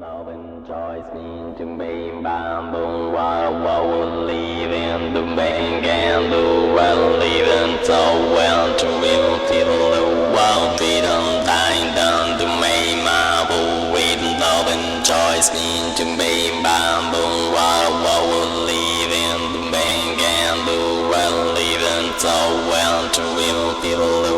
Love and joy seem to be bound while living the bank and the well living so well to will till the world be done to make my boo with love and joy seem to be bound while living the bank and the well living so well to will till